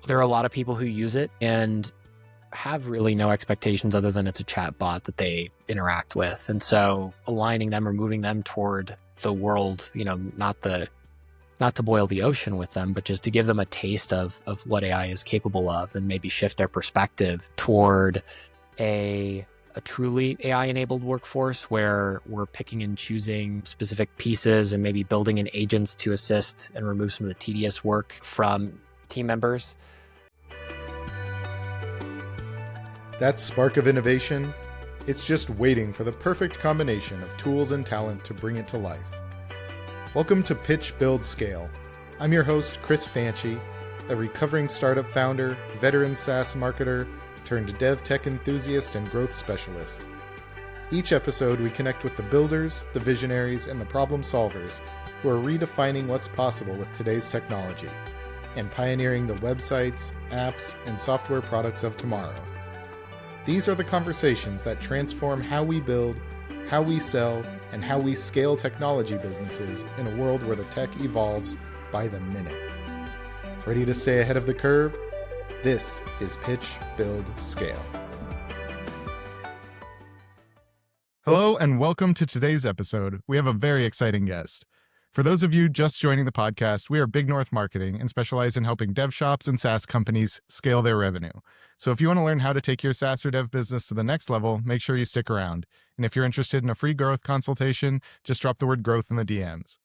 There are a lot of people who use it and have really no expectations other than it's a chat bot that they interact with. And so aligning them or moving them toward the world, not to boil the ocean with them, but just to give them a taste of what AI is capable of and maybe shift their perspective toward a truly AI-enabled workforce where we're picking and choosing specific pieces and maybe building in agents to assist and remove some of the tedious work from team members. That spark of innovation, it's just waiting for the perfect combination of tools and talent to bring it to life. Welcome to Pitch, Build, Scale. I'm your host, Chris Fanchi, a recovering startup founder, veteran SaaS marketer, turned dev tech enthusiast and growth specialist. Each episode, we connect with the builders, the visionaries, and the problem solvers who are redefining what's possible with today's technology and pioneering the websites, apps, and software products of tomorrow. These are the conversations that transform how we build, how we sell, and how we scale technology businesses in a world where the tech evolves by the minute. Ready to stay ahead of the curve? This is Pitch, Build, Scale. Hello and welcome to today's episode. We have a very exciting guest. For those of you just joining the podcast, we are Big North Marketing and specialize in helping dev shops and SaaS companies scale their revenue. So if you want to learn how to take your SaaS or dev business to the next level, make sure you stick around. And if you're interested in a free growth consultation, just drop the word growth in the DMs.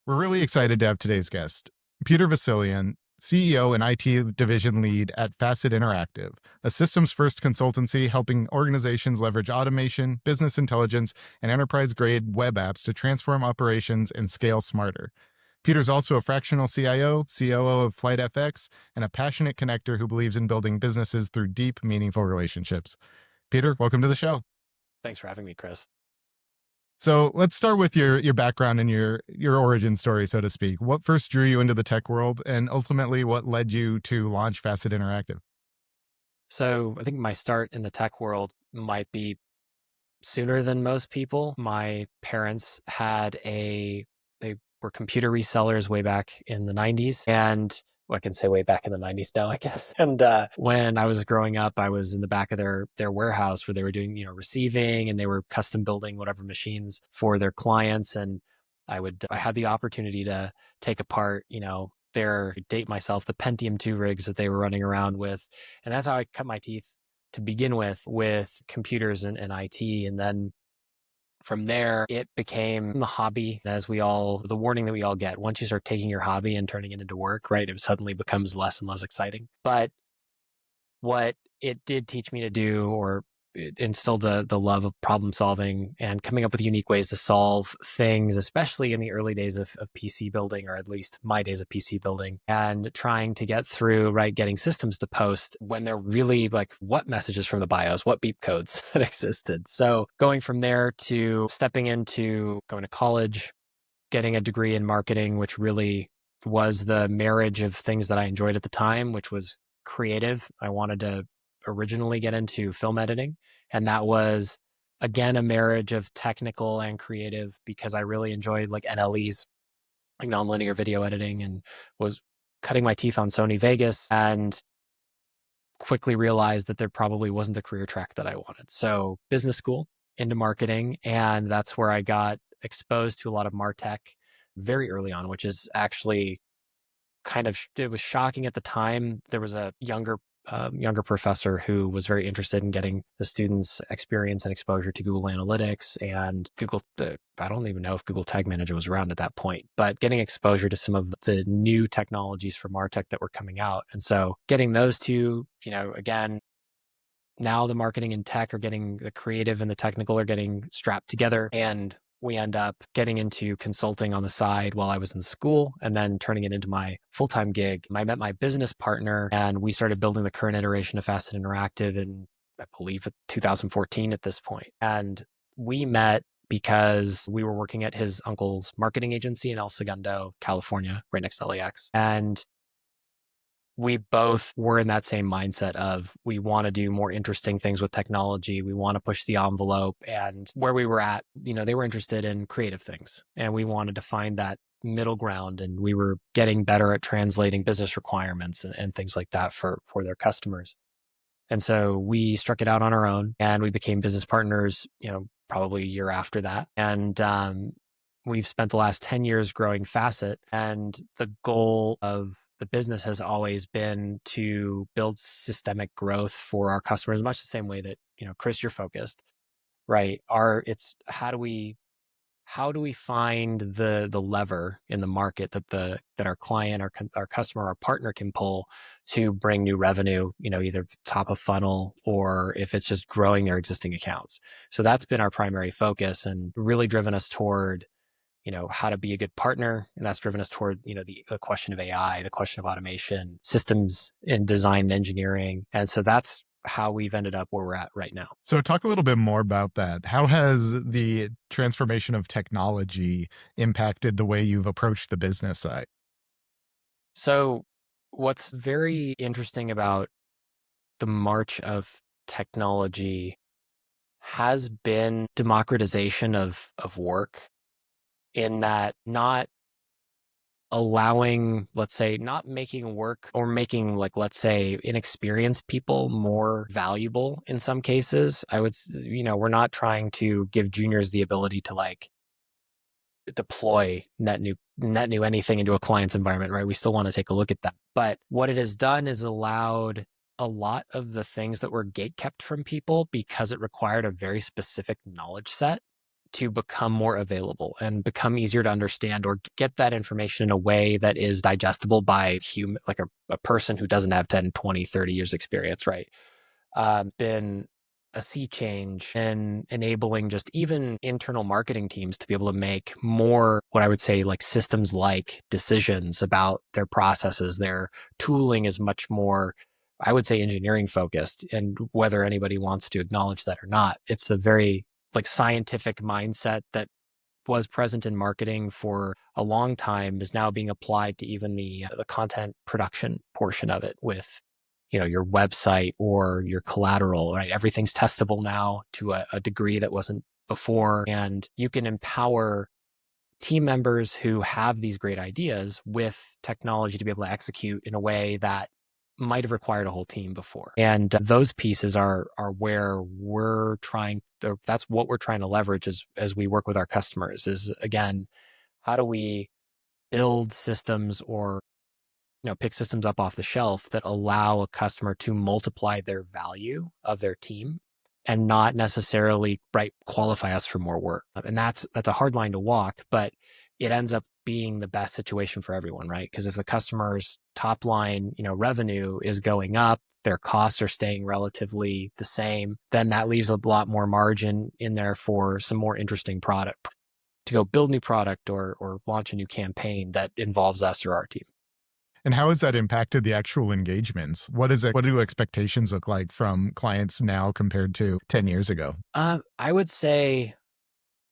We're really excited to have today's guest, Peter Vasilion, CEO and IT division lead at Facet Interactive, a systems-first consultancy helping organizations leverage automation, business intelligence, and enterprise-grade web apps to transform operations and scale smarter. Peter's also a fractional CIO, COO of FlightFX, and a passionate connector who believes in building businesses through deep, meaningful relationships. Peter, welcome to the show. Thanks for having me, Chris. So let's start with your background and your origin story, so to speak. What first drew you into the tech world, and ultimately what led you to launch Facet Interactive? So I think my start in the tech world might be sooner than most people. My parents they were computer resellers way back in the 90s. And I can say way back in the 90s now, I guess. And when I was growing up, I was in the back of their warehouse where they were doing, receiving, and they were custom building whatever machines for their clients. And I had the opportunity to take apart, date myself, the Pentium 2 rigs that they were running around with. And that's how I cut my teeth to begin with computers and IT. And then from there, it became the hobby, the warning that we all get. Once you start taking your hobby and turning it into work, right, it suddenly becomes less and less exciting. But what it did teach me to do, or it instilled the love of problem solving and coming up with unique ways to solve things, especially in the early days of PC building, or at least my days of PC building, and trying to get through, right, getting systems to post when they're really like, what messages from the BIOS, what beep codes that existed. So going from there to stepping into going to college, getting a degree in marketing, which really was the marriage of things that I enjoyed at the time, which was creative. I wanted to originally get into film editing. And that was, again, a marriage of technical and creative, because I really enjoyed like NLEs, like nonlinear video editing, and was cutting my teeth on Sony Vegas, and quickly realized that there probably wasn't a career track that I wanted. So business school, into marketing. And that's where I got exposed to a lot of MarTech very early on, which is actually it was shocking at the time. There was a younger professor who was very interested in getting the students experience and exposure to Google Analytics and I don't even know if Google Tag Manager was around at that point, but getting exposure to some of the new technologies for MarTech that were coming out. And so getting those two, again, now the marketing and tech are getting, the creative and the technical are getting strapped together, and we end up getting into consulting on the side while I was in school, and then turning it into my full-time gig. I met my business partner, and we started building the current iteration of Facet Interactive in, I believe, 2014 at this point. And we met because we were working at his uncle's marketing agency in El Segundo, California, right next to LAX. And we both were in that same mindset of, we want to do more interesting things with technology. We want to push the envelope. And where we were at, they were interested in creative things. And we wanted to find that middle ground, and we were getting better at translating business requirements and things like that for their customers. And so we struck it out on our own, and we became business partners, probably a year after that. And we've spent the last 10 years growing Facet. And the goal of the business has always been to build systemic growth for our customers, much the same way that, Chris, you're focused, right? It's how do we find the lever in the market that our client, our customer, our partner can pull to bring new revenue, either top of funnel or if it's just growing their existing accounts. So that's been our primary focus and really driven us toward, how to be a good partner. And that's driven us toward, the question of AI, the question of automation, systems in design and engineering. And so that's how we've ended up where we're at right now. So talk a little bit more about that. How has the transformation of technology impacted the way you've approached the business side? So what's very interesting about the march of technology has been democratization of work, in that not allowing, let's say, not making work or making, like, let's say, inexperienced people more valuable in some cases. We're not trying to give juniors the ability to deploy net new anything into a client's environment, right? We still want to take a look at that. But what it has done is allowed a lot of the things that were gatekept from people because it required a very specific knowledge set to become more available and become easier to understand, or get that information in a way that is digestible by like a person who doesn't have 10, 20, 30 years experience, right? Been a sea change in enabling just even internal marketing teams to be able to make more, what I would say, like systems like decisions about their processes. Their tooling is much more, I would say, engineering focused. And whether anybody wants to acknowledge that or not, it's a very scientific mindset that was present in marketing for a long time is now being applied to even the content production portion of it, with your website or your collateral, right? Everything's testable now to a degree that wasn't before, and you can empower team members who have these great ideas with technology to be able to execute in a way that might have required a whole team before. And those pieces are where that's what we're trying to leverage as we work with our customers, is, again, how do we build systems or pick systems up off the shelf that allow a customer to multiply their value of their team and not necessarily qualify us for more work. And that's a hard line to walk, but it ends up being the best situation for everyone, right? Because if the customer's top line, revenue is going up, their costs are staying relatively the same, then that leaves a lot more margin in there for some more interesting product to go build new product or launch a new campaign that involves us or our team. And how has that impacted the actual engagements? What do expectations look like from clients now compared to 10 years ago? I would say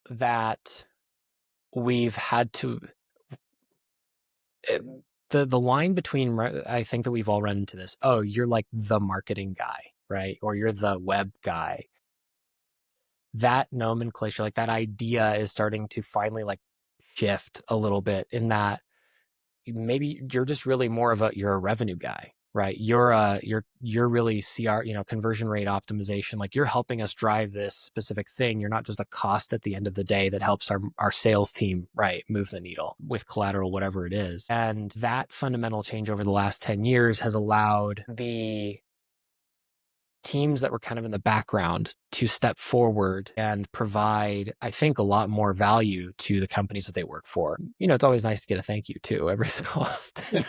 that we've had to, the line between, I think that we've all run into this. Oh, you're like the marketing guy, right? Or you're the web guy. That nomenclature, like that idea, is starting to finally shift a little bit, in that maybe you're just really more of you're a revenue guy, right? You're really CR, conversion rate optimization. Like, you're helping us drive this specific thing. You're not just a cost at the end of the day that helps our sales team, right, move the needle with collateral, whatever it is. And that fundamental change over the last 10 years has allowed the teams that were kind of in the background to step forward and provide, I think, a lot more value to the companies that they work for. It's always nice to get a thank you too every so often.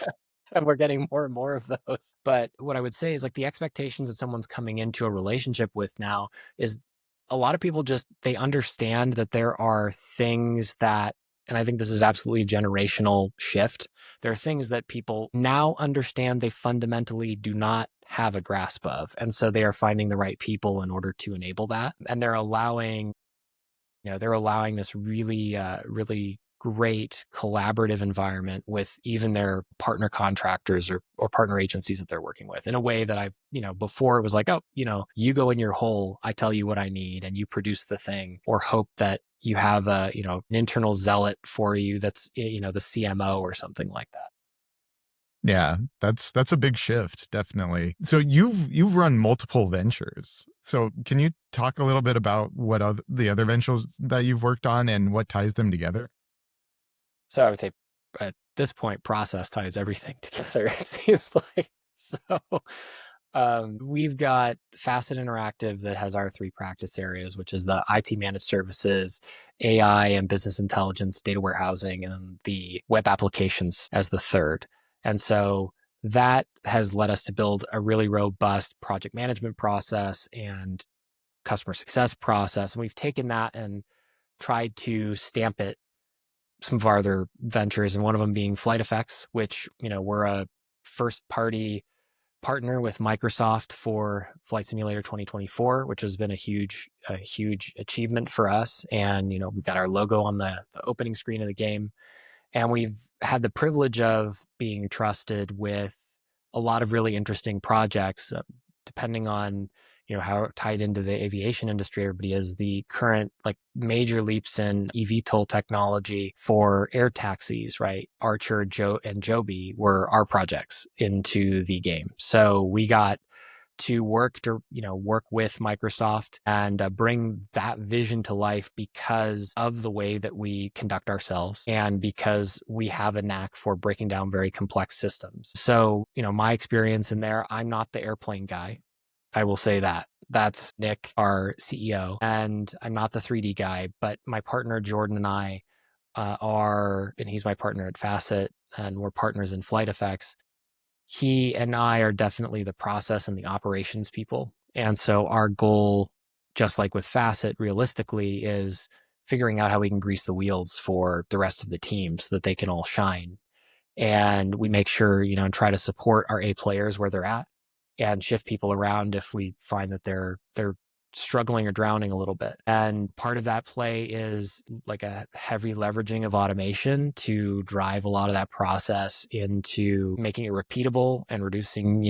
And we're getting more and more of those. But what I would say is, the expectations that someone's coming into a relationship with now is, a lot of people they understand that there are things that, and I think this is absolutely a generational shift. There are things that people now understand they fundamentally do not have a grasp of. And so they are finding the right people in order to enable that. And they're allowing this really, really great collaborative environment with even their partner contractors or partner agencies that they're working with, in a way that before it was like, oh, you go in your hole, I tell you what I need, and you produce the thing, or hope that you have an internal zealot for you that's, the CMO or something like that. Yeah, that's a big shift, definitely. So you've run multiple ventures. So can you talk a little bit about the other ventures that you've worked on and what ties them together? So I would say at this point, process ties everything together. It seems like so. We've got Facet Interactive that has our three practice areas, which is the IT managed services, AI and business intelligence, data warehousing, and the web applications as the third. And so that has led us to build a really robust project management process and customer success process. And we've taken that and tried to stamp it some of our other ventures, and one of them being FlightFX, which, we're a first party partner with Microsoft for Flight Simulator 2024, which has been a huge achievement for us. And, we've got our logo on the opening screen of the game. And we've had the privilege of being trusted with a lot of really interesting projects, depending on how tied into the aviation industry everybody is. The current major leaps in eVTOL technology for air taxis, right? Archer, and Joby were our projects into the game. So we got to work with Microsoft and bring that vision to life because of the way that we conduct ourselves and because we have a knack for breaking down very complex systems. So, my experience in there, I'm not the airplane guy. I will say that. That's Nick, our CEO, and I'm not the 3D guy, but my partner Jordan and I and he's my partner at Facet, and we're partners in FlightFX. He and I are definitely the process and the operations people. And so our goal, just like with Facet, realistically, is figuring out how we can grease the wheels for the rest of the team so that they can all shine. And we make sure, and try to support our A players where they're at and shift people around if we find that they're struggling or drowning a little bit. And part of that play is like a heavy leveraging of automation to drive a lot of that process into making it repeatable and reducing,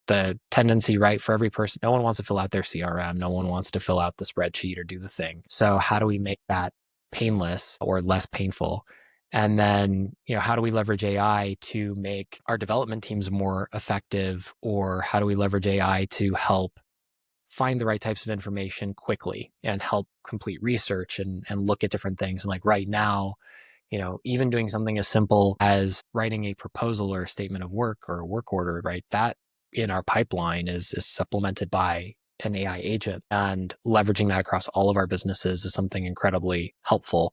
the tendency, right, for every person. No one wants to fill out their CRM. No one wants to fill out the spreadsheet or do the thing. So how do we make that painless or less painful? And then, how do we leverage AI to make our development teams more effective? Or how do we leverage AI to help find the right types of information quickly and help complete research and look at different things? And like right now, even doing something as simple as writing a proposal or a statement of work or a work order, right? That in our pipeline is supplemented by an AI agent, and leveraging that across all of our businesses is something incredibly helpful.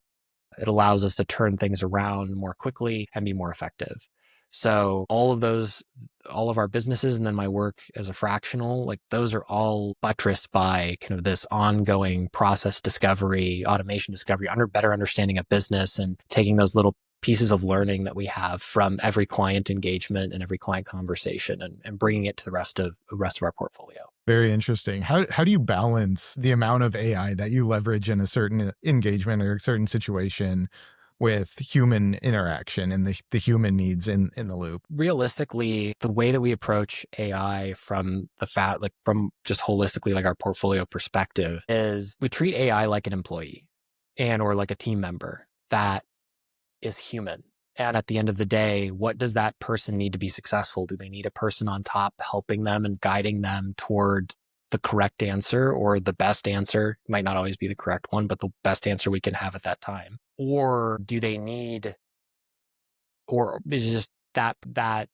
It allows us to turn things around more quickly and be more effective. So all of our businesses, and then my work as a fractional, those are all buttressed by kind of this ongoing process discovery, automation discovery, better understanding of business, and taking those little pieces of learning that we have from every client engagement and every client conversation and bringing it to the rest of our portfolio. Very interesting. How do you balance the amount of AI that you leverage in a certain engagement or a certain situation with human interaction and the human needs in the loop? Realistically, the way that we approach AI from from just holistically, our portfolio perspective, is we treat AI like an employee or like a team member that is human. And at the end of the day, what does that person need to be successful? Do they need a person on top helping them and guiding them toward the correct answer, or the best answer? Might not always be the correct one, but the best answer we can have at that time. Or do they need, or is just that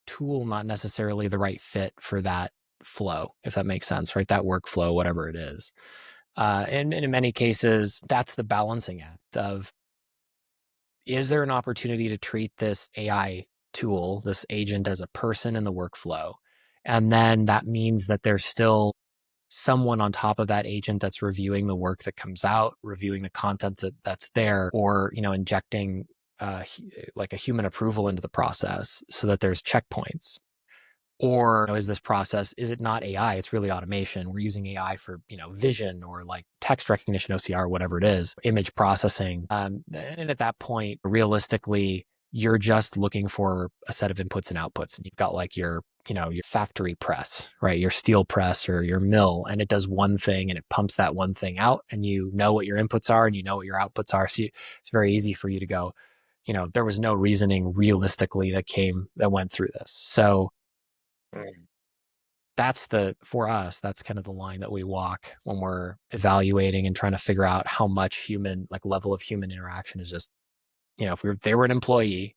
tool not necessarily the right fit for that flow, if that makes sense, right? That workflow, whatever it is. And in many cases, that's the balancing act of, is there an opportunity to treat this AI tool, this agent, as a person in the workflow? And then that means that there's still someone on top of that agent that's reviewing the work that comes out, reviewing the content that's there, or, injecting like a human approval into the process so that there's checkpoints. Or is this process, is it not AI? It's really automation. We're using AI for, vision or text recognition, OCR, whatever it is, image processing. And at that point, realistically, you're just looking for a set of inputs and outputs. And you've got your your factory press, right? Your steel press or your mill, and it does one thing and it pumps that one thing out, and you know what your inputs are and you know what your outputs are. So it's very easy for you to go, there was no reasoning realistically that went through this. So for us, that's kind of the line that we walk when we're evaluating and trying to figure out how much level of human interaction is just, if they were an employee,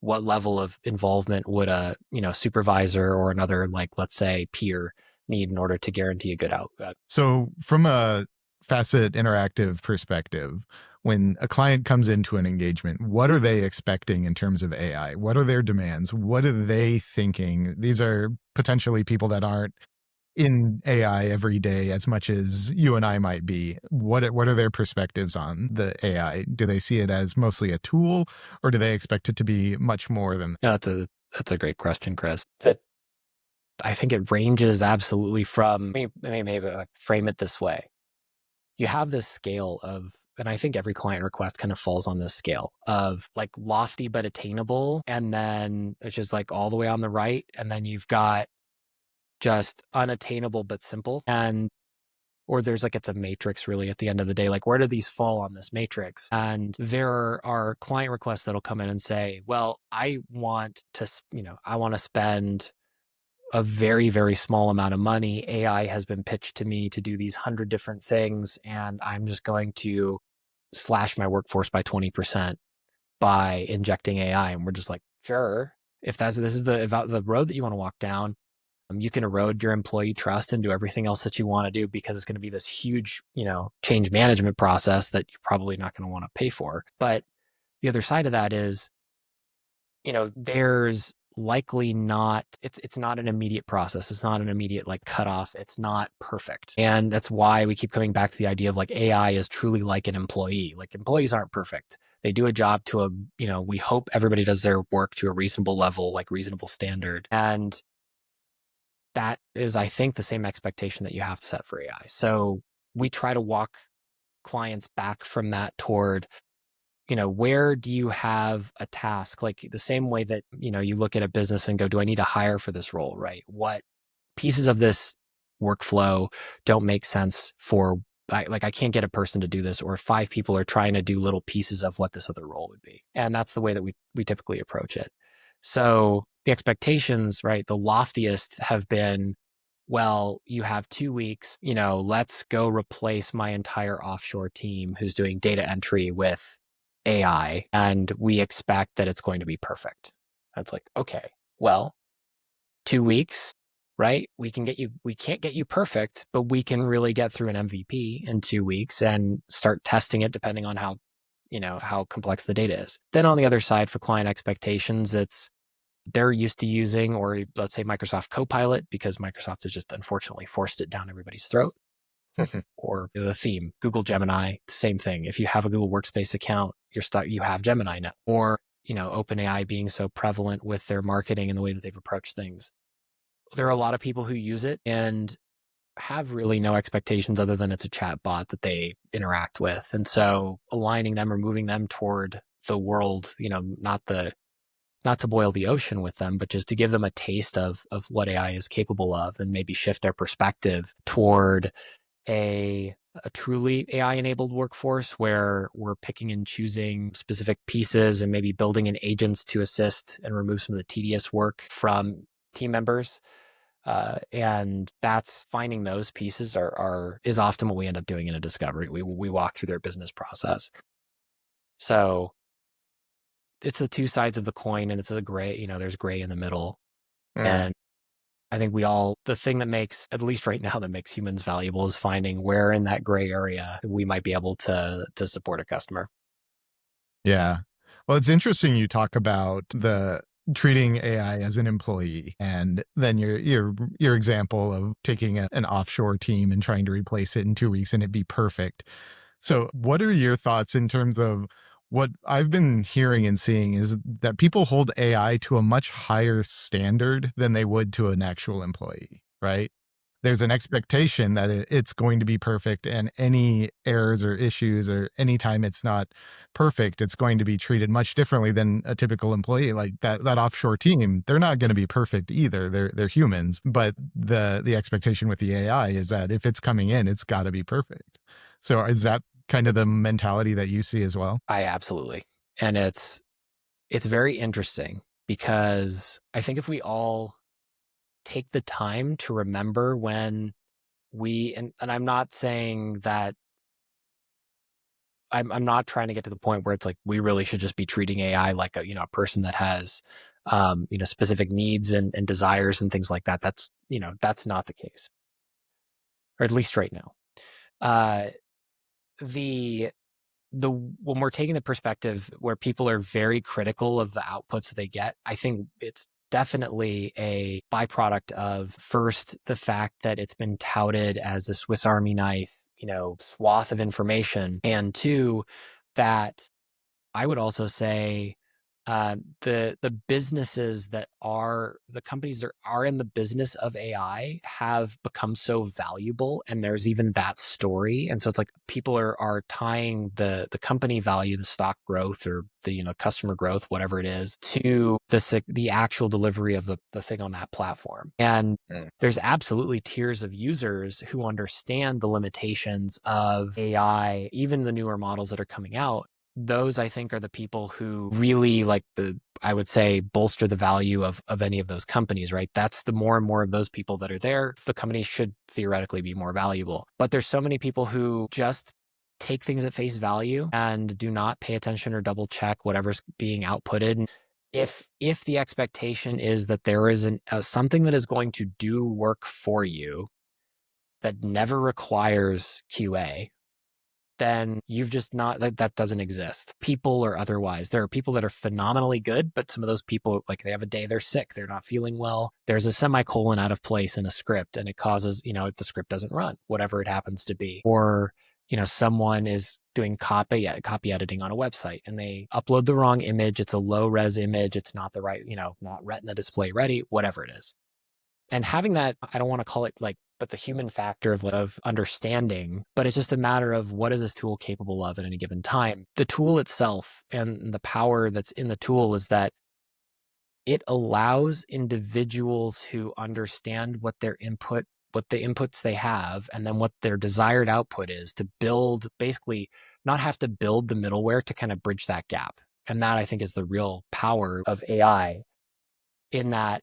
what level of involvement would a, supervisor or another, let's say peer need in order to guarantee a good output? So from a Facet Interactive perspective, when a client comes into an engagement, what are they expecting in terms of AI? What are their demands? What are they thinking? These are potentially people that aren't in AI every day as much as you and I might be. What are their perspectives on the AI? Do they see it as mostly a tool, or do they expect it to be much more than? No, that's a great question, Chris. I think it ranges absolutely from, maybe frame it this way. You have this scale of, and I think every client request kind of falls on this scale of lofty but attainable, and then it's just all the way on the right, and then you've got just unattainable but simple, or there's it's a matrix really at the end of the day. Where do these fall on this matrix? And there are client requests that'll come in and say, well, I want to spend a very, very small amount of money. AI has been pitched to me to do these 100 different things, and I'm just going to slash my workforce by 20% by injecting AI. And we're just sure, if this is the road that you want to walk down, you can erode your employee trust and do everything else that you want to do, because it's going to be this huge, change management process that you're probably not going to want to pay for. But the other side of that is, there's likely not, it's not an immediate process. It's not an immediate cutoff. It's not perfect. And that's why we keep coming back to the idea of AI is truly like an employee. Employees aren't perfect. They do a job to we hope everybody does their work to a reasonable level, reasonable standard. And that is, I think, the same expectation that you have to set for AI. So we try to walk clients back from that toward, where do you have a task? The same way that, you look at a business and go, do I need to hire for this role, right? What pieces of this workflow don't make sense for, I can't get a person to do this, or 5 people are trying to do little pieces of what this other role would be. And that's the way that we typically approach it. So the expectations, right, the loftiest have been, well, you have 2 weeks, let's go replace my entire offshore team who's doing data entry with AI, and we expect that it's going to be perfect. That's okay, well, 2 weeks, right? We can't get you perfect, but we can really get through an MVP in 2 weeks and start testing it depending on how complex the data is. Then on the other side, for client expectations, they're used to using, or let's say Microsoft Copilot, because Microsoft has just unfortunately forced it down everybody's throat. Or the theme, Google Gemini, same thing. If you have a Google Workspace account, you have Gemini now. Or, OpenAI being so prevalent with their marketing and the way that they've approached things. There are a lot of people who use it and have really no expectations other than it's a chat bot that they interact with. And so aligning them or moving them toward the world, not to boil the ocean with them, but just to give them a taste of what AI is capable of, and maybe shift their perspective toward a truly AI-enabled workforce where we're picking and choosing specific pieces and maybe building in agents to assist and remove some of the tedious work from team members. And that's finding those pieces is often what we end up doing in a discovery. We walk through their business process. So it's the two sides of the coin, and it's a gray, there's gray in the middle. And I think the thing that makes, at least right now, that makes humans valuable is finding where in that gray area we might be able to support a customer. Yeah. Well, it's interesting you talk about the treating AI as an employee, and then your example of taking an offshore team and trying to replace it in 2 weeks and it be perfect. So what are your thoughts in terms of what I've been hearing and seeing is that people hold AI to a much higher standard than they would to an actual employee, right? there's an expectation that it's going to be perfect, and any errors or issues or anytime it's not perfect, it's going to be treated much differently than a typical employee. Like that offshore team, they're not going to be perfect either. They're humans, but the expectation with the AI is that if it's coming in, it's got to be perfect. So is that kind of the mentality that you see as well? I absolutely. And it's very interesting because I think if we all take the time to remember when and I'm not saying that I'm not trying to get to the point where it's like we really should just be treating AI like a a person that has specific needs and desires and things like that. That's not the case, or at least right now. Uh, the when we're taking the perspective where people are very critical of the outputs they get, I think it's definitely a byproduct of, first, the fact that it's been touted as the Swiss Army knife, swath of information, and two, that I would also say the businesses that are the companies that are in the business of AI have become so valuable, and there's even that story, and so it's like people are tying the company value, the stock growth, or the customer growth, whatever it is, to the actual delivery of the thing on that platform. And there's absolutely tiers of users who understand the limitations of AI, even the newer models that are coming out. Those, I think, are the people who really, I would say, bolster the value of any of those companies, right? That's the more and more of those people that are there, the company should theoretically be more valuable. But there's so many people who just take things at face value and do not pay attention or double check whatever's being outputted. If the expectation is that there is something that is going to do work for you that never requires QA, then you've just not, that doesn't exist, people or otherwise. There are people that are phenomenally good, but some of those people, like, they have a day they're sick, they're not feeling well, there's a semicolon out of place in a script, and it causes, the script doesn't run, whatever it happens to be. Or, someone is doing copy editing on a website, and they upload the wrong image, it's a low res image, it's not the right, not Retina display ready, whatever it is. And having that, I don't want to call it but the human factor of understanding, but it's just a matter of what is this tool capable of at any given time. The tool itself and the power that's in the tool is that it allows individuals who understand what the inputs they have, and then what their desired output is, to basically not have to build the middleware to kind of bridge that gap. And that, I think, is the real power of AI, in that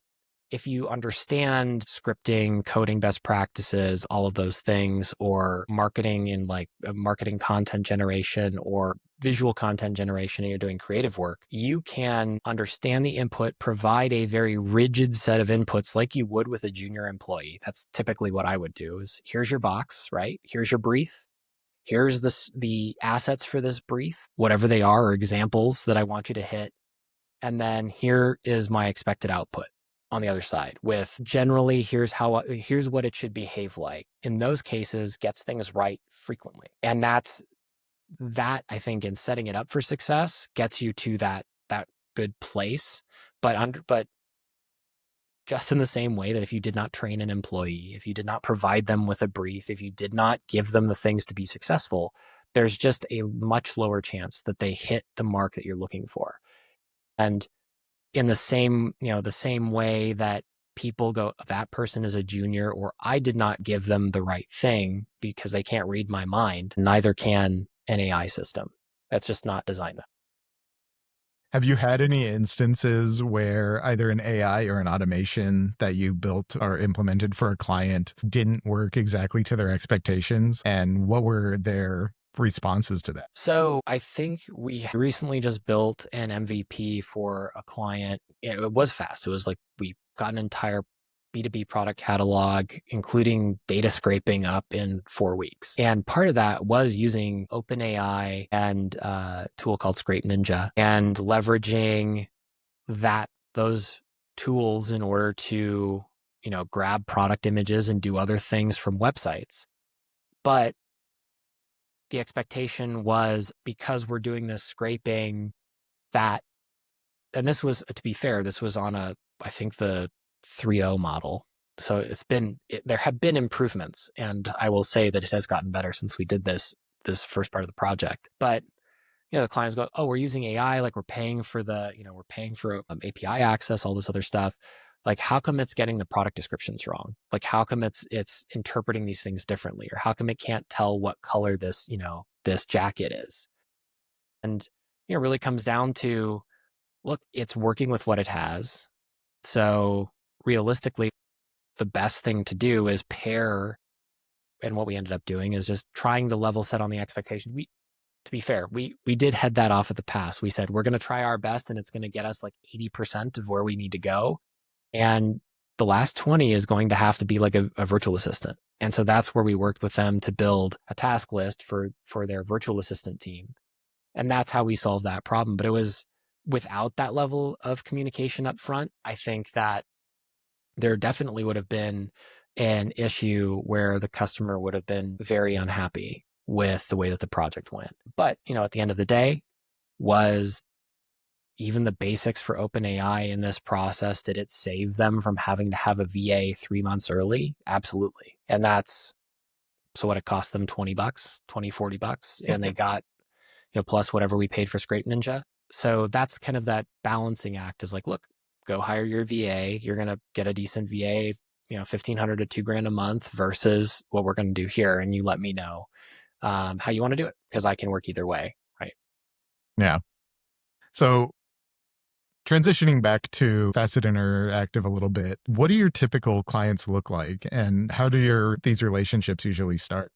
if you understand scripting, coding best practices, all of those things, or marketing in marketing content generation or visual content generation, and you're doing creative work, you can understand the input, provide a very rigid set of inputs like you would with a junior employee. That's typically what I would do. Is, here's your box, right? Here's your brief. Here's the assets for this brief, whatever they are, or examples that I want you to hit. And then here is my expected output on the other side, with generally here's what it should behave like. In those cases, gets things right frequently. And that, I think, in setting it up for success, gets you to that good place. But just in the same way that if you did not train an employee, if you did not provide them with a brief, if you did not give them the things to be successful, there's just a much lower chance that they hit the mark that you're looking for. And in the same way that people go, that person is a junior, or I did not give them the right thing because they can't read my mind, neither can an AI system. That's just not designed that. Have you had any instances where either an AI or an automation that you built or implemented for a client didn't work exactly to their expectations? And what were their responses to that? So I think we recently just built an MVP for a client. It was fast. It was like we got an entire B2B product catalog, including data scraping, up in 4 weeks. And part of that was using OpenAI and a tool called Scrape Ninja, and leveraging those tools in order to, grab product images and do other things from websites. But the expectation was, because we're doing this scraping, and this was, to be fair, this was on I think the 3.0 model. So there have been improvements, and I will say that it has gotten better since we did this first part of the project. But the clients go, oh, we're using AI, like we're paying for API access, all this other stuff. Like, how come it's getting the product descriptions wrong? Like, how come it's interpreting these things differently, or how come it can't tell what color this jacket is? And it really comes down to, look, it's working with what it has. So realistically, the best thing to do is pair. And what we ended up doing is just trying to level set on the expectation. To be fair, we did head that off at the pass. We said, we're going to try our best, and it's going to get us like 80% of where we need to go. And the last 20 is going to have to be like a virtual assistant. And so that's where we worked with them to build a task list for their virtual assistant team. And that's how we solved that problem. But it was without that level of communication up front, I think that there definitely would have been an issue where the customer would have been very unhappy with the way that the project went. But, at the end of the day, was even the basics for OpenAI in this process, did it save them from having to have a VA 3 months early? Absolutely. And that's so what it cost them $20, $40, and they got, plus whatever we paid for Scrape Ninja. So that's kind of that balancing act, is like, look, go hire your VA. You're going to get a decent VA, $1,500 to $2,000 a month versus what we're going to do here. And you let me know how you want to do it, because I can work either way. Right. Yeah. So transitioning back to Facet Interactive a little bit, what do your typical clients look like, and how do these relationships usually start?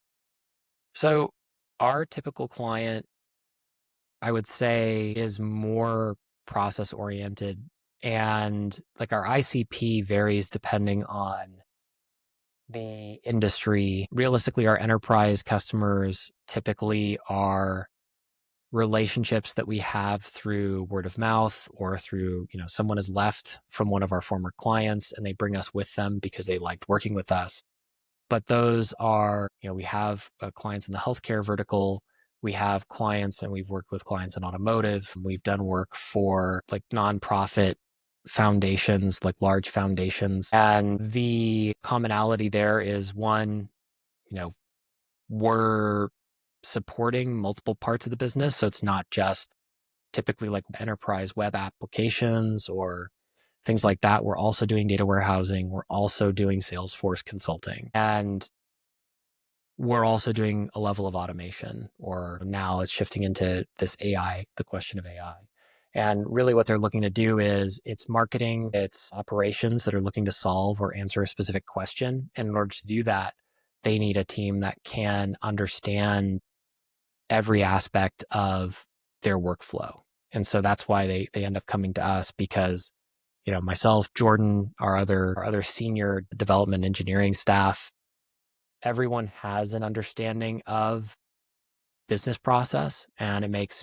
So our typical client, I would say, is more process oriented, and like our ICP varies depending on the industry. Realistically, our enterprise customers typically are relationships that we have through word of mouth, or through, someone has left from one of our former clients and they bring us with them because they liked working with us. But those are, we have clients in the healthcare vertical. We have clients, and we've worked with clients in automotive. We've done work for like nonprofit foundations, like large foundations. And the commonality there is, one, we're supporting multiple parts of the business. So it's not just typically like enterprise web applications or things like that. We're also doing data warehousing. We're also doing Salesforce consulting. And we're also doing a level of automation, or now it's shifting into this AI, the question of AI. And really what they're looking to do is, it's marketing, it's operations that are looking to solve or answer a specific question. And in order to do that, they need a team that can understand every aspect of their workflow. And so that's why they end up coming to us, because, myself, Jordan, our other senior development engineering staff, everyone has an understanding of business process, and it makes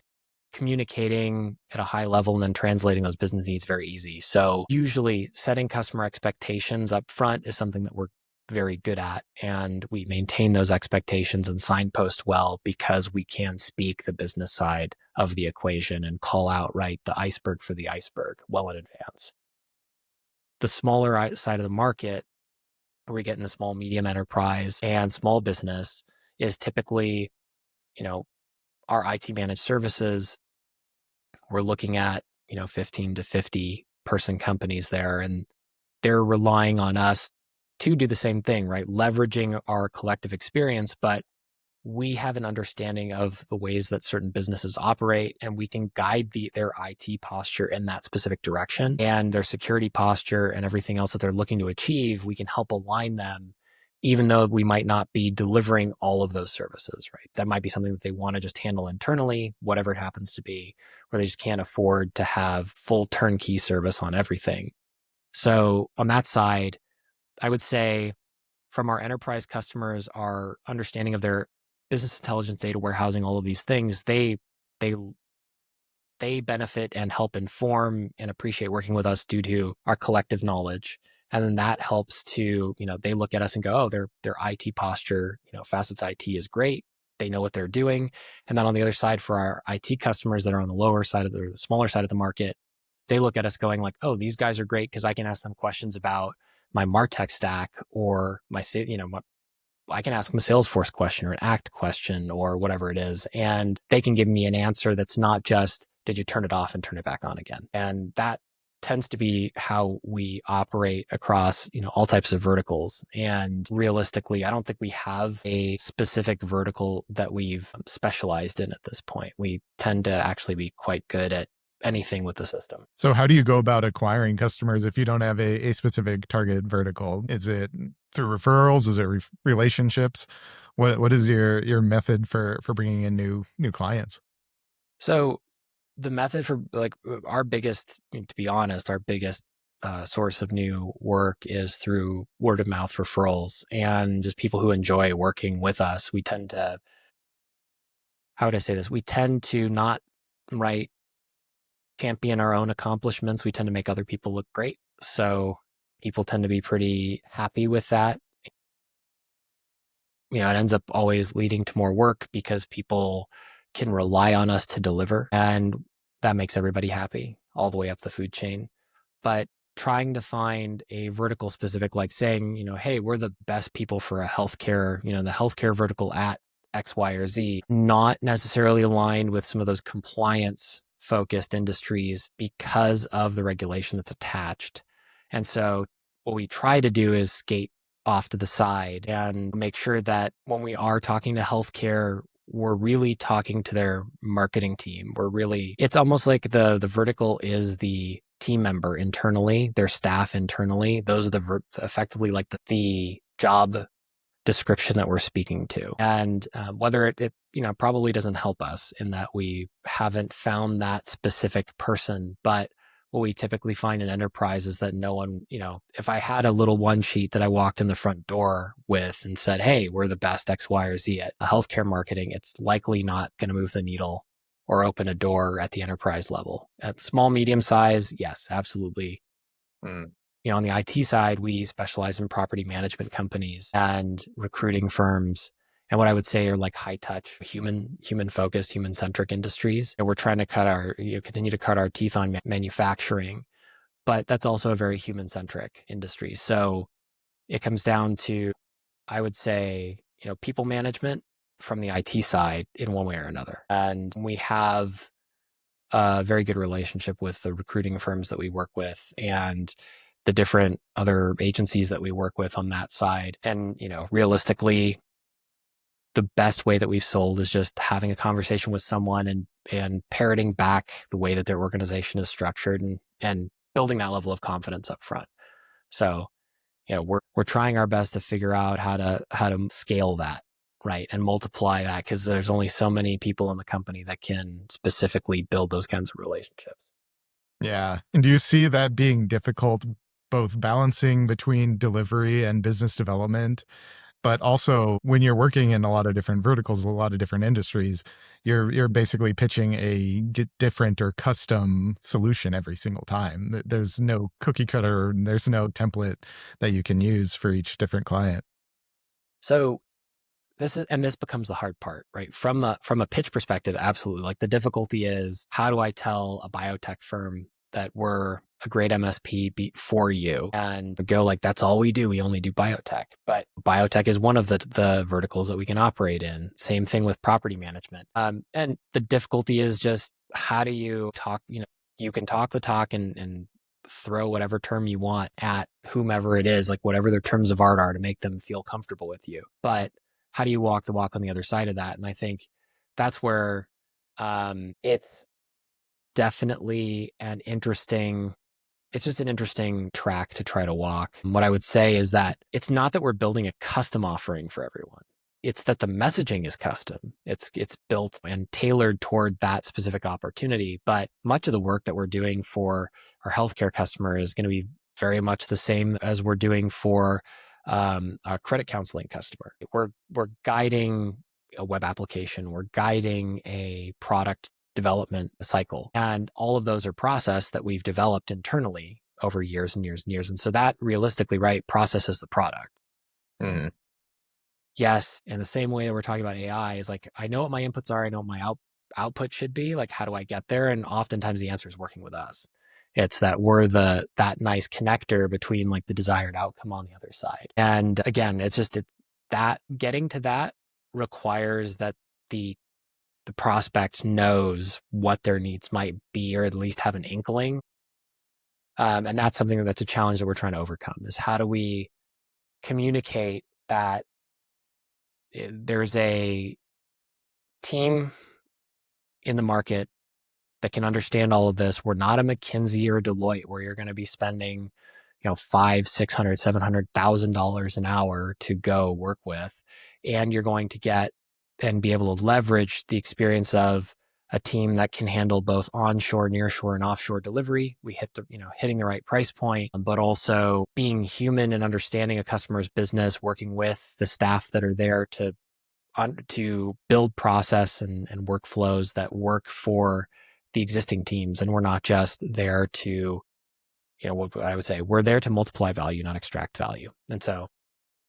communicating at a high level and then translating those business needs very easy. So usually setting customer expectations up front is something that we're very good at, and we maintain those expectations and signpost well, because we can speak the business side of the equation and call out the iceberg for the iceberg well in advance. The smaller side of the market, where we get into small, medium enterprise and small business, is typically, our IT managed services. We're looking at, 15 to 50 person companies there, and they're relying on us to do the same thing, right? Leveraging our collective experience, but we have an understanding of the ways that certain businesses operate, and we can guide their IT posture in that specific direction, and their security posture and everything else that they're looking to achieve. We can help align them, even though we might not be delivering all of those services, right? That might be something that they want to just handle internally, whatever it happens to be, where they just can't afford to have full turnkey service on everything. So on that side, I would say, from our enterprise customers, our understanding of their business intelligence, data warehousing, all of these things, they benefit and help inform and appreciate working with us due to our collective knowledge. And then that helps to, they look at us and go, oh, their IT posture, Facet's IT is great. They know what they're doing. And then on the other side, for our IT customers that are on the lower side of the smaller side of the market, they look at us going like, oh, these guys are great, because I can ask them questions about my MarTech stack or I can ask them a Salesforce question or an ACT question or whatever it is, and they can give me an answer that's not just, did you turn it off and turn it back on again? And that tends to be how we operate across, all types of verticals. And realistically, I don't think we have a specific vertical that we've specialized in at this point. We tend to actually be quite good at anything with the system. So how do you go about acquiring customers if you don't have a specific target vertical? Is it through referrals? Is it relationships? What is your method for bringing in new clients? So the method for our biggest, to be honest, our biggest source of new work is through word of mouth referrals and just people who enjoy working with us. We tend to, how would I say this? We tend to not champion our own accomplishments. We tend to make other people look great. So people tend to be pretty happy with that. It ends up always leading to more work because people can rely on us to deliver, and that makes everybody happy all the way up the food chain. But trying to find a vertical specific, like saying, hey, we're the best people for a healthcare, the healthcare vertical at X, Y, or Z, not necessarily aligned with some of those compliance focused industries because of the regulation that's attached. And so what we try to do is skate off to the side and make sure that when we are talking to healthcare, we're really talking to their marketing team. It's almost like the vertical is the team member internally, their staff internally. Those are effectively like the job description that we're speaking to. And whether it probably doesn't help us in that we haven't found that specific person, but what we typically find in enterprise is that no one, if I had a little one sheet that I walked in the front door with and said, hey, we're the best X, Y, or Z at healthcare marketing, it's likely not going to move the needle or open a door at the enterprise level. At small, medium size, yes, absolutely. On the IT side, we specialize in property management companies and recruiting firms. And what I would say are like high touch, human focused, human centric industries. And we're trying to continue to cut our teeth on manufacturing, but that's also a very human centric industry. So it comes down to, I would say, people management from the IT side in one way or another. And we have a very good relationship with the recruiting firms that we work with and the different other agencies that we work with on that side. And, realistically, the best way that we've sold is just having a conversation with someone and parroting back the way that their organization is structured and building that level of confidence up front. So, we're trying our best to figure out how to scale that, right, and multiply that, because there's only so many people in the company that can specifically build those kinds of relationships. Yeah. And do you see that being difficult, both balancing between delivery and business development? But also, when you're working in a lot of different verticals, a lot of different industries, you're basically pitching a different or custom solution every single time. There's no cookie cutter, there's no template that you can use for each different client. So this becomes the hard part, right? From a pitch perspective, absolutely. Like the difficulty is, how do I tell a biotech firm that we're a great MSP for you and go like, that's all we do. We only do biotech, but biotech is one of the verticals that we can operate in. Same thing with property management. And the difficulty is just, how do you talk, you can talk the talk and throw whatever term you want at whomever it is, like whatever their terms of art are to make them feel comfortable with you. But how do you walk the walk on the other side of that? And I think that's where it's definitely it's just an interesting track to try to walk. And what I would say is that it's not that we're building a custom offering for everyone. It's that the messaging is custom. It's built and tailored toward that specific opportunity. But much of the work that we're doing for our healthcare customer is going to be very much the same as we're doing for a credit counseling customer. We're guiding a web application. We're guiding a product development cycle. And all of those are process that we've developed internally over years and years and years. And so that realistically, right, processes the product. Mhm. Yes. And the same way that we're talking about AI is like, I know what my inputs are. I know what my output should be. Like, how do I get there? And oftentimes the answer is working with us. It's that we're that nice connector between like the desired outcome on the other side. And again, it's just that getting to that requires that the prospect knows what their needs might be, or at least have an inkling. And that's something that's a challenge that we're trying to overcome, is how do we communicate that there's a team in the market that can understand all of this. We're not a McKinsey or Deloitte where you're going to be spending, $500, $600, $700,000 an hour to go work with, and you're going to get and be able to leverage the experience of a team that can handle both onshore, nearshore, and offshore delivery. We hit hitting the right price point, but also being human and understanding a customer's business, working with the staff that are there to build process and workflows that work for the existing teams. And we're not just there to, what I would say, we're there to multiply value, not extract value. And so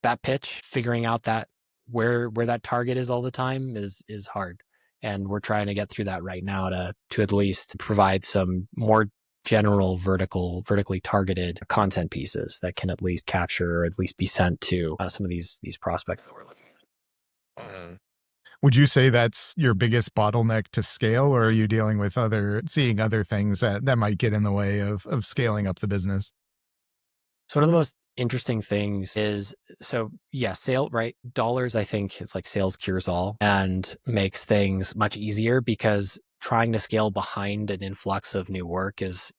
that pitch, figuring out that where that target is all the time is hard. And we're trying to get through that right now to at least provide some more general vertically targeted content pieces that can at least capture, or at least be sent to some of these prospects that we're looking at. Mhm. Would you say that's your biggest bottleneck to scale, or are you dealing with seeing other things that might get in the way of scaling up the business? So one of the most interesting things is, right? Dollars, I think it's like sales cures all and makes things much easier, because trying to scale behind an influx of new work is,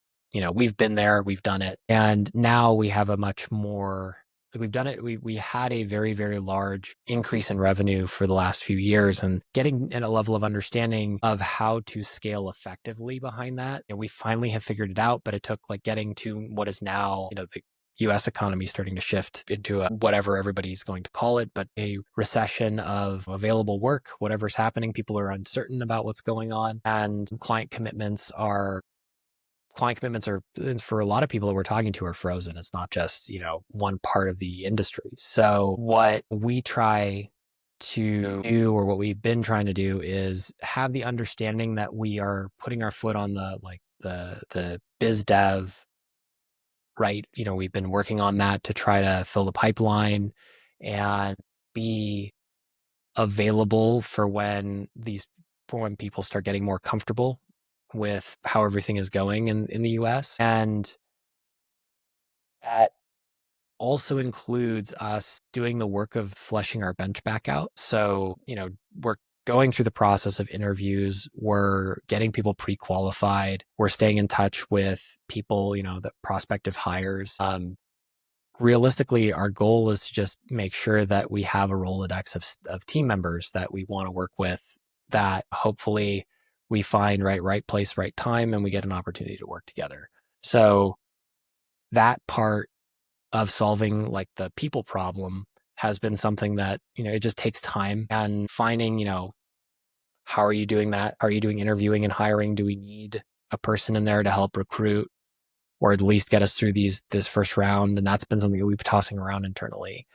we've been there, we've done it. And now we have a much more, we've done it. We had a very, very large increase in revenue for the last few years, and getting at a level of understanding of how to scale effectively behind that. And we finally have figured it out, but it took like getting to what is now, the US economy starting to shift into whatever everybody's going to call it, but a recession of available work. Whatever's happening, people are uncertain about what's going on, and client commitments are, for a lot of people that we're talking to, are frozen. It's not just, one part of the industry. So what we try to do, or what we've been trying to do, is have the understanding that we are putting our foot on the biz dev, right? We've been working on that to try to fill the pipeline and be available for when people start getting more comfortable with how everything is going in the US. And that also includes us doing the work of fleshing our bench back out. So, we're going through the process of interviews, we're getting people pre-qualified, we're staying in touch with people, the prospective hires. Realistically, our goal is to just make sure that we have a Rolodex of team members that we want to work with, that hopefully we find right place, right time, and we get an opportunity to work together. So that part of solving like the people problem has been something that, it just takes time, and finding, how are you doing that? How are you doing interviewing and hiring? Do we need a person in there to help recruit, or at least get us through this first round? And that's been something that we've been tossing around internally.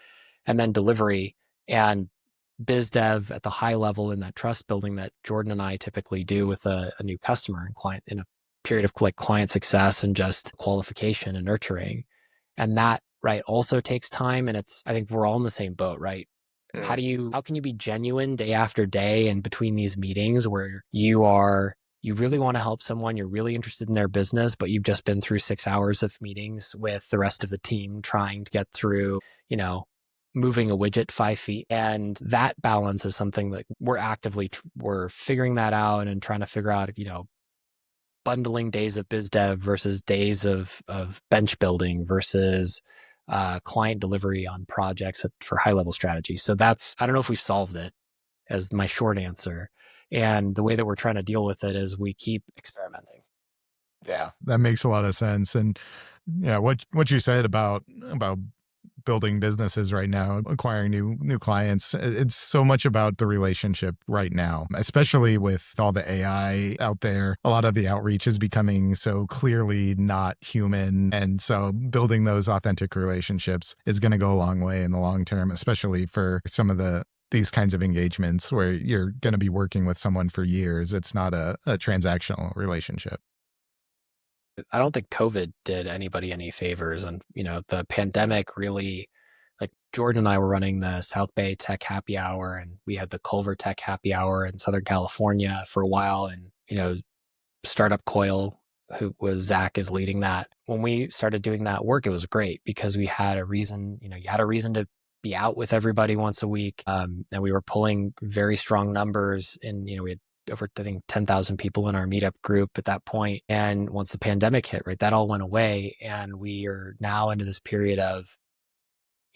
And then delivery and biz dev at the high level, in that trust building that Jordan and I typically do with a new customer and client, in a period of like client success and just qualification and nurturing. And that, right, also takes time. And I think we're all in the same boat, right? How can you be genuine day after day, and between these meetings where you really want to help someone, you're really interested in their business, but you've just been through 6 hours of meetings with the rest of the team trying to get through, moving a widget 5 feet. And that balance is something that we're figuring that out, and trying to figure out, bundling days of biz dev versus days of bench building versus client delivery on projects for high level strategy. So I don't know if we've solved it, as my short answer. And the way that we're trying to deal with it is we keep experimenting. Yeah, that makes a lot of sense. And yeah, what you said about building businesses right now, acquiring new clients, it's so much about the relationship right now, especially with all the AI out there. A lot of the outreach is becoming so clearly not human, and so building those authentic relationships is going to go a long way in the long term, especially for some of these kinds of engagements where you're going to be working with someone for years. It's not a transactional relationship. I don't think COVID did anybody any favors. And, the pandemic really, like Jordan and I were running the South Bay Tech Happy Hour, and we had the Culver Tech Happy Hour in Southern California for a while. And, Startup Coil, who was Zach, is leading that. When we started doing that work, it was great because we had a reason, you had a reason to be out with everybody once a week. And we were pulling very strong numbers, and, we had over, I think, 10,000 people in our meetup group at that point. And once the pandemic hit, right, that all went away. And we are now into this period of,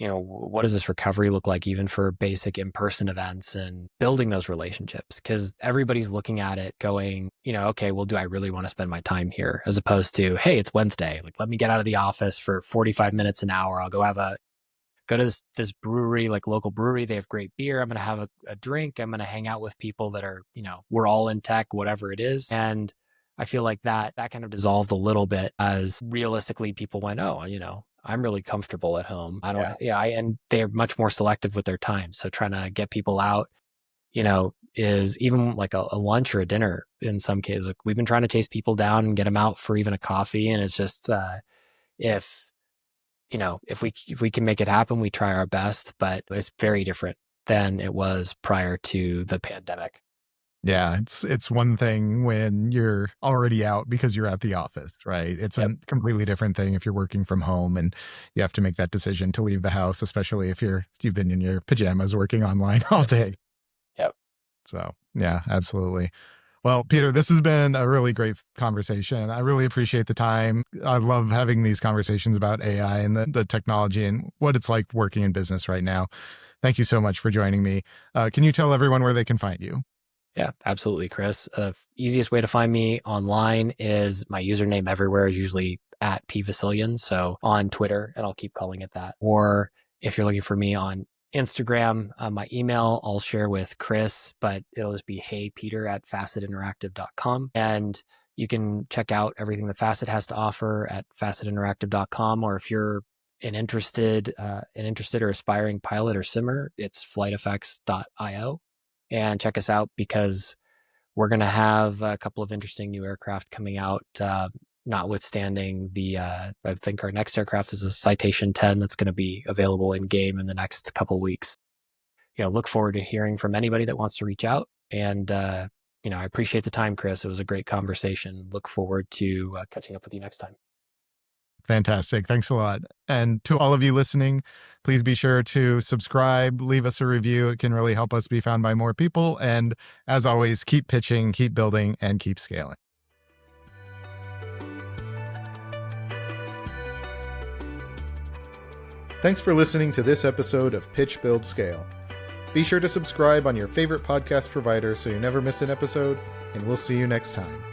what does this recovery look like even for basic in-person events and building those relationships? Because everybody's looking at it going, okay, well, do I really want to spend my time here? As opposed to, hey, it's Wednesday. Like, let me get out of the office for 45 minutes, an hour. I'll go to this brewery, like local brewery. They have great beer. I'm going to have a drink. I'm going to hang out with people that are, we're all in tech, whatever it is. And I feel like that kind of dissolved a little bit as realistically people went, oh, I'm really comfortable at home. I don't, and they're much more selective with their time. So trying to get people out, is even like a lunch or a dinner in some cases. Like, we've been trying to chase people down and get them out for even a coffee. And it's just, if we can make it happen, we try our best, but it's very different than it was prior to the pandemic. Yeah, it's one thing when you're already out because you're at the office, right? It's a completely different thing if you're working from home and you have to make that decision to leave the house, especially if you've been in your pajamas working online all day. Yep. So, yeah, absolutely. Well, Peter, this has been a really great conversation. I really appreciate the time. I love having these conversations about AI and the technology and what it's like working in business right now. Thank you so much for joining me. Can you tell everyone where they can find you? Yeah, absolutely, Chris. Easiest way to find me online is my username everywhere is usually at P Vasilion. So on Twitter, and I'll keep calling it that. Or if you're looking for me on Instagram, my email I'll share with Chris, but it'll just be heypeter@facetinteractive.com. And you can check out everything that Facet has to offer at facetinteractive.com. Or if you're an interested or aspiring pilot or simmer, it's FlightFX.io. And check us out because we're going to have a couple of interesting new aircraft coming out, notwithstanding I think our next aircraft is a Citation 10 that's going to be available in game in the next couple of weeks. Look forward to hearing from anybody that wants to reach out. And, I appreciate the time, Chris. It was a great conversation. Look forward to catching up with you next time. Fantastic. Thanks a lot. And to all of you listening, please be sure to subscribe, leave us a review. It can really help us be found by more people. And as always, keep pitching, keep building, and keep scaling. Thanks for listening to this episode of Pitch, Build, Scale. Be sure to subscribe on your favorite podcast provider so you never miss an episode, and we'll see you next time.